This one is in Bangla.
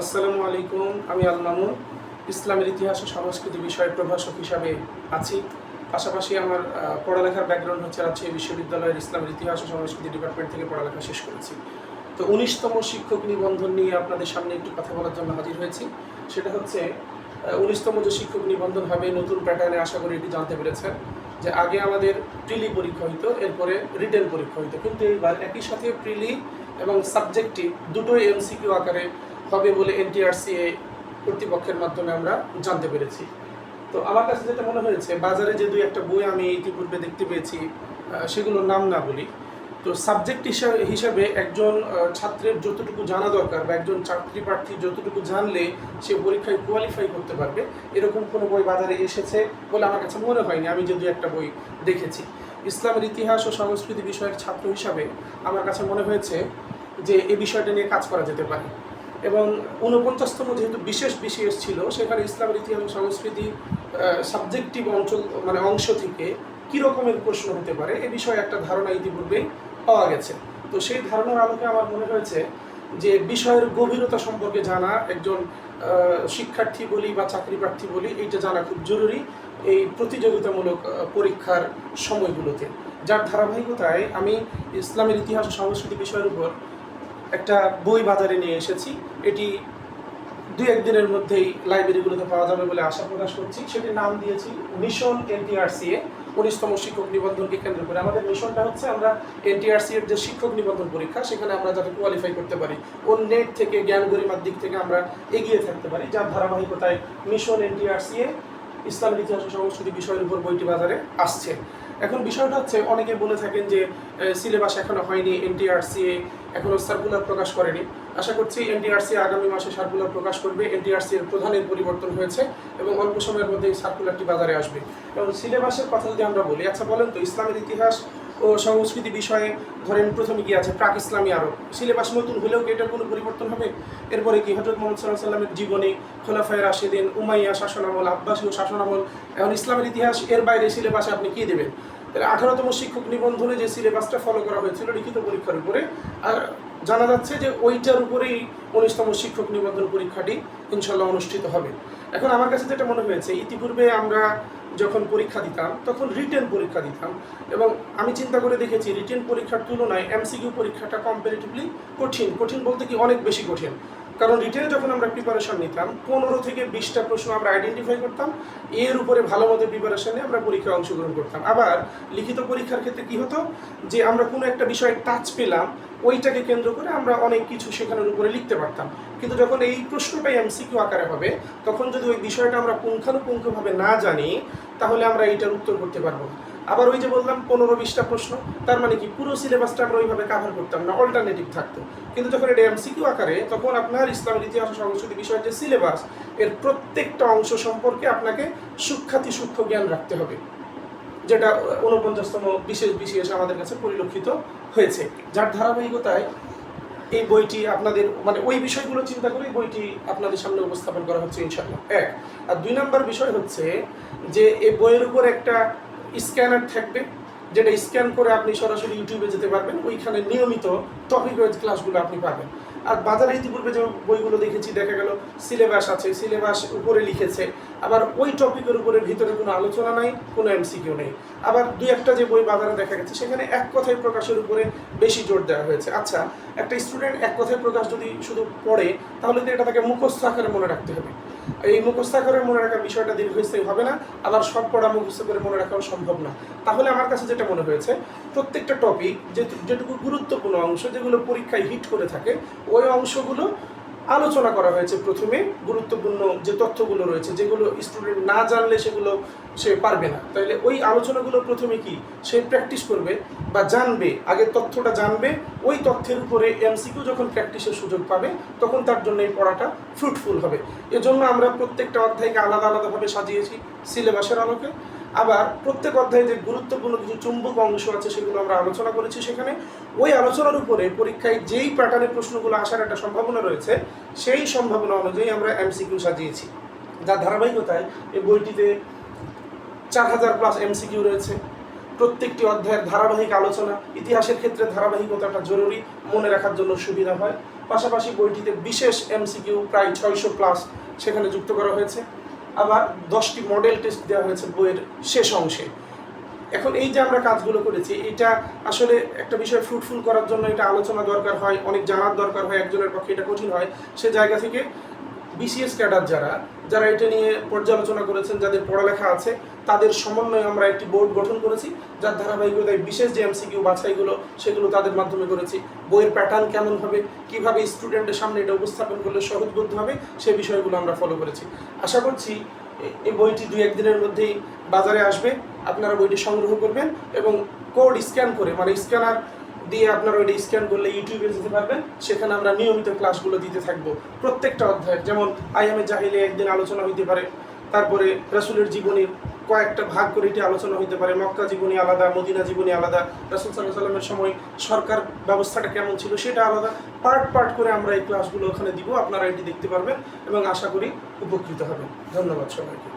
আসসালামু আলাইকুম। আমি আল মামুন, ইসলামের ইতিহাস ও সংস্কৃতি বিষয়ে প্রভাষক হিসাবে আছি। পাশাপাশি আমার পড়ালেখার ব্যাকগ্রাউন্ড হচ্ছে রাজশাহী বিশ্ববিদ্যালয়ের ইসলামের ইতিহাস ও সংস্কৃতি ডিপার্টমেন্ট থেকে পড়ালেখা শেষ করেছি। তো ১৯তম শিক্ষক নিবন্ধন নিয়ে আপনাদের সামনে একটু কথা বলার জন্য হাজির হয়েছি। সেটা হচ্ছে ১৯তম যে শিক্ষক নিবন্ধন হবে নতুন প্যাটার্নে, আশা করি এটি জানতে পেরেছেন যে আগে আমাদের প্রিলি পরীক্ষা হইতো, এরপরে রিটেন পরীক্ষা হইতো, কিন্তু এইবার একই সাথে প্রিলি এবং সাবজেক্টিভ দুটোই এমসিকিউ আকারে হবে বলে এনটিআরসিএ কর্তৃপক্ষের মাধ্যমে আমরা জানতে পেরেছি। তো আমার কাছে যেটা মনে হয়েছে, বাজারে যে দুই একটা বই আমি ইতিপূর্বে দেখতে পেয়েছি, সেগুলোর নাম না বলি, তো সাবজেক্ট হিসাবে একজন ছাত্রের যতটুকু জানা দরকার বা একজন চাকরি প্রার্থী যতটুকু জানলে সে পরীক্ষায় কোয়ালিফাই করতে পারবে, এরকম কোনো বই বাজারে এসেছে বলে আমার কাছে মনে হয়নি। আমি যে দুই একটা বই দেখেছি, ইসলামের ইতিহাস ও সংস্কৃতি বিষয়ের ছাত্র হিসাবে আমার কাছে মনে হয়েছে যে এই বিষয়টা নিয়ে কাজ করা যেতে পারে। এবং ৪৯তম যেহেতু বিশেষ বিসিএস ছিল, সেখানে ইসলামের ইতিহাস ও সংস্কৃতি সাবজেক্টিভ অংশ থেকে কী রকমের প্রশ্ন হতে পারে এ বিষয়ে একটা ধারণা ইতিপূর্বেই পাওয়া গেছে। তো সেই ধারণার আলোকে আমার মনে হয়েছে যে বিষয়ের গভীরতা সম্পর্কে জানা একজন শিক্ষার্থী বলি বা চাকরি প্রার্থী বলি, এইটা জানা খুব জরুরি এই প্রতিযোগিতামূলক পরীক্ষার সময়গুলোতে। যার ধারাবাহিকতায় আমি ইসলামের ইতিহাস ও সংস্কৃতি বিষয়ের উপর একটা বই বাজারে নিয়ে এসেছি। এটি দুই একদিনের মধ্যেই লাইব্রেরিগুলোতে পাওয়া যাবে বলে আশা প্রকাশ করছি। সেটির নাম দিয়েছি মিশন এনটিআরসিএ ১৯তম শিক্ষক নিবন্ধনকে কেন্দ্র করে। আমাদের মিশনটা হচ্ছে আমরা এনটিআরসি এর যে শিক্ষক নিবন্ধন পরীক্ষা, সেখানে আমরা যাতে কোয়ালিফাই করতে পারি, ওর নেট থেকে জ্ঞান গরিমার দিক থেকে আমরা এগিয়ে থাকতে পারি, যার ধারাবাহিকতায় মিশন এনটিআরসিএ ইসলামের ইতিহাস ও সংস্কৃতি বিষয়ের উপর বইটি বাজারে আসছে। এখন বিষয়টা হচ্ছে, অনেকে বলে থাকেন যে সিলেবাস এখনো হয়নি, এনটিআরসিএ এখনও সার্কুলার প্রকাশ করেনি। আশা করছি এনটিআরসি আগামী মাসে সার্কুলার প্রকাশ করবে। এনটিআরসি এর প্রধানের পরিবর্তন হয়েছে এবং অল্প সময়ের মধ্যে এই সার্কুলারটি বাজারে আসবে। এবং সিলেবাসের কথা যদি আমরা বলি, আচ্ছা বলেন তো, ইসলামের ইতিহাস ও সংস্কৃতি বিষয়ে ধরেন প্রথমে কি আছে, প্রাক ইসলামী আরব। সিলেবাস নতুন হলেও কি এটার কোনো পরিবর্তন হবে? এরপরে কি হযরত মুহাম্মদ সাল্লাল্লাহু আলাইহি ওয়াসাল্লামের জীবনী, খোলাফায়ে রাশিদিন, উমাইয়া শাসনামল, আব্বাসীয় শাসনামল, এখন ইসলামের ইতিহাস এর বাইরে সিলেবাসে আপনি কী দেবেন? তাহলে ১৮তম শিক্ষক নিবন্ধনে যে সিলেবাসটা ফলো করা হয়েছিল লিখিত পরীক্ষার উপরে, আর জানা যাচ্ছে যে ওইটার উপরেই ১৯তম শিক্ষক নিবন্ধন পরীক্ষাটি ইনশাল্লাহ অনুষ্ঠিত হবে। এখন আমার কাছে যেটা মনে হয়েছে, ইতিপূর্বে আমরা যখন পরীক্ষা দিতাম তখন রিটেন পরীক্ষা দিতাম, এবং আমি চিন্তা করে দেখেছি রিটেন পরীক্ষার তুলনায় এমসিকিউ পরীক্ষাটা কম্পারেটিভলি কঠিন বলতে কি অনেক বেশি কঠিন। কারণ রিটেনে যখন আমরা প্রিপারেশন নিতাম ১৫ থেকে ২০টা প্রশ্ন আমরা আইডেন্টিফাই করতাম, এর উপরে ভালো মতো প্রিপারেশন নিয়ে আমরা পরীক্ষায় অংশগ্রহণ করতাম। আবার লিখিত পরীক্ষার ক্ষেত্রে কী হতো, যে আমরা কোনো একটা বিষয়ে টাচ পেলাম, ওইটাকে কেন্দ্র করে আমরা অনেক কিছু সেখানের উপরে লিখতে পারতাম। কিন্তু যখন এই প্রশ্নটাই এমসিকিউ আকারে হবে, তখন যদি ওই বিষয়টা আমরা পুঙ্খানুপুঙ্খভাবে না জানি, তাহলে আমরা এইটার উত্তর করতে পারবো। আবার ওই যে বললাম ১৫-২০টা প্রশ্ন, তার মানে কি পুরো সিলেবাসটা আমরা ওইভাবে কাভার করতাম না, অল্টারনেটিভ থাকতো। কিন্তু যখন এটা এমসিকিউ আকারে, তখন আপনার ইসলামের ইতিহাস ও সংস্কৃতি বিষয়ের যে সিলেবাস, এর প্রত্যেকটা অংশ সম্পর্কে আপনাকে সূক্ষ্ম জ্ঞান রাখতে হবে, যেটা ৪৯তম বিশেষ বিসিএস আমাদের কাছে পরিলক্ষিত হয়েছে। যার ধারাবাহিকতায় এই বইটি আপনাদের ওই বিষয়গুলো চিন্তা করে বইটি আপনাদের সামনে উপস্থাপন করা হচ্ছে ইনশাআল্লাহ। এক। আর ২ নম্বর বিষয় হচ্ছে যে এই বইয়ের উপর একটা স্ক্যানার থাকবে, যেটা স্ক্যান করে আপনি সরাসরি ইউটিউবে যেতে পারবেন, ওইখানে নিয়মিত টপিক ওয়াইজ ক্লাসগুলো আপনি পাবেন। আর বাজারে ইতিপূর্বে যে বইগুলো দেখেছি, দেখা গেল সিলেবাস আছে, সিলেবাস উপরে লিখেছে, আবার ওই টপিকের উপরে ভিতরে কোনো আলোচনা নাই, কোনো এমসিকিউ নেই। আবার ২-১টা যে বই বাজারে দেখা গেছে, সেখানে এক কথায় প্রকাশের উপরে বেশি জোর দেওয়া হয়েছে। আচ্ছা, একটা স্টুডেন্ট এক কথায় প্রকাশ যদি শুধু পড়ে, তাহলে তো এটা তাকে মুখস্থ আকারে মনে রাখতে হবে। এই মুখস্থ আকারে মনে রাখার বিষয়টা দীর্ঘস্থায়ী হবে না, আবার সব পড়া মুখস্থ করে মনে রাখাও সম্ভব না। তাহলে আমার কাছে যেটা মনে হয়েছে, প্রত্যেকটা টপিক যেটুকু গুরুত্বপূর্ণ অংশ, যেগুলো পরীক্ষায় হিট করে থাকে, ওই অংশগুলো আলোচনা করা হয়েছে প্রথমে। গুরুত্বপূর্ণ যে তথ্যগুলো রয়েছে, যেগুলো স্টুডেন্ট না জানলে সেগুলো সে পারবে না, তাহলে ওই আলোচনাগুলো প্রথমে কি সে প্র্যাকটিস করবে বা জানবে, আগে তথ্যটা জানবে, ওই তথ্যের উপরে এমসিকিউ যখন প্র্যাকটিসের সুযোগ পাবে, তখন তার জন্য এই পড়াটা ফ্রুটফুল হবে। এজন্য আমরা প্রত্যেকটা অধ্যায়কে আলাদাভাবে সাজিয়েছি সিলেবাসের আলোকে। আবার প্রত্যেক অধ্যায়ে যে গুরুত্বপূর্ণ কিছু চুম্বক অংশ আছে, সেগুলো আমরা আলোচনা করেছি সেখানে। ওই আলোচনার উপরে পরীক্ষায় যেই প্যাটার্নের প্রশ্নগুলো আসার একটা সম্ভাবনা রয়েছে, সেই সম্ভাবনা অনুযায়ী আমরা এমসিকিউ সাজিয়েছি। যার ধারাবাহিকতায় এই বইটিতে ৪,০০০+ এমসিকিউ রয়েছে। প্রত্যেকটি অধ্যায়ের ধারাবাহিক আলোচনা। ইতিহাসের ক্ষেত্রে ধারাবাহিকতাটা জরুরি, মনে রাখার জন্য সুবিধা হয়। পাশাপাশি বইটিতে বিশেষ এমসিকিউ প্রায় 600+ সেখানে যুক্ত করা হয়েছে। আবার 10টি মডেল টেস্ট দেওয়া হয়েছে বইয়ের শেষ অংশে। এখন এই যে আমরা কাজগুলো করেছি, এটা আসলে একটা বিষয় ফ্রুটফুল করার জন্য এটা আলোচনা দরকার হয়, অনেক জানার দরকার হয়, একজনের পক্ষে এটা কঠিন হয়। সে জায়গা থেকে বিসিএস ক্যাডার যারা এটা নিয়ে পর্যালোচনা করেছেন, যাদের পড়ালেখা আছে, তাদের সমন্বয়ে আমরা একটি বোর্ড গঠন করেছি, যার ধারাবাহিকতায় বিশেষ যে এমসিকিউ বাছাইগুলো সেগুলো তাদের মাধ্যমে করেছি। বইয়ের প্যাটার্ন কেমন হবে, কীভাবে স্টুডেন্টের সামনে এটা উপস্থাপন করলে সহজবোধ্য হবে, সেই বিষয়গুলো আমরা ফলো করেছি। আশা করছি এই বইটি 2-1 দিনের মধ্যেই বাজারে আসবে। আপনারা বইটি সংগ্রহ করবেন এবং কোড স্ক্যান করে, মানে স্ক্যানার দিয়ে আপনারা ওইটা স্ক্যান করলে ইউটিউবে যেতে পারবেন। সেখানে আমরা নিয়মিত ক্লাসগুলো দিতে থাকবো প্রত্যেকটা অধ্যায়। যেমন আইয়ামে জাহিলে একদিন আলোচনা হইতে পারে, তারপরে রাসূলের জীবনীর কয়েকটা ভাগ করে এটি আলোচনা হইতে পারে। মক্কা জীবনী আলাদা, মদিনা জীবনী আলাদা, রাসূল সাল্লাল্লাহু আলাইহি ওয়াসাল্লামের সময় সরকার ব্যবস্থাটা কেমন ছিল সেটা আলাদা। পার্ট করে আমরা এই ক্লাসগুলো ওখানে দিব। আপনারা এটি দেখতে পারবেন এবং আশা করি উপকৃত হবেন। ধন্যবাদ সবাইকে।